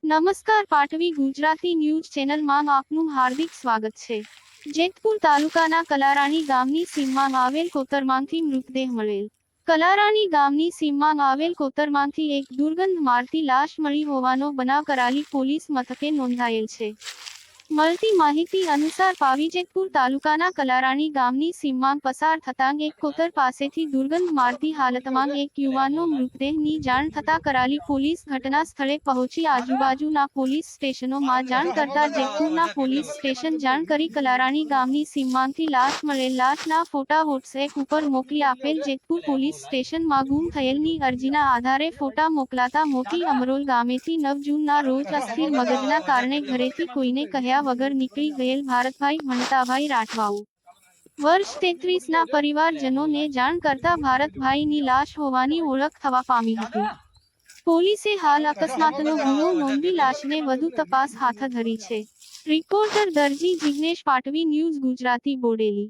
નમસ્કાર પાટવી ગુજરાતી ન્યૂઝ ચેનલમાં આપનું હાર્દિક સ્વાગત છે। જેતપુર તાલુકાના કલારાણી ગામની સીમમાં આવેલ કોતરમાંથી મૃતદેહ મળેલ। કલારાણી ગામની સીમમાં આવેલ કોતરમાંથી એક દુર્ગંધ મારતી લાશ મળી હોવાનો બનાવ કરાલી પોલીસ મથકે નોંધાયેલ છે। મળતી માહિતી અનુસાર જેતપુર તાલુકાના કલારાણી ગામની સીમમાં પસાર થતાં એક કોતર પાસેથી દુર્ગંધ મારતી હાલતમાં એક યુવાનનો મૃતદેહની જાણ થતાં કરાલી પોલીસ ઘટના સ્થળે પહોંચી આજુબાજુના પોલીસ સ્ટેશનોમાં જાણ કરતા જેતપુરના પોલીસ સ્ટેશન જાણ કરી કલારાણી ગામની સીમમાંથી લાશ મળેલ લાશના ફોટા વોટ્સએપ ઉપર મોકલી આપેલ। જેતપુર પોલીસ સ્ટેશનમાં ગુમ થયેલની અરજીના આધારે ફોટા મોકલાતા મોટી અમરોલ ગામેથી 9 જૂનના રોજ અસ્થિર મગજના કારણે ઘરેથી કોઈને કહ્યા વગર નીકળી ગયેલ ભારતભાઈ ભણતાભાઈ રાઠવાઉ વર્ષ 33ના પરિવારજનોને જાણ કરતા ભારતભાઈની લાશ હોવાની ઓળખ થવા પામી હતી। પોલીસે હાલ અકસ્માતનો ગુનો નોંધી લાશને વધુ તપાસ હાથ ધરી છે। રિપોર્ટર દરજી જિગ્નેશ પાટવી ન્યૂઝ ગુજરાતી બોડેલી।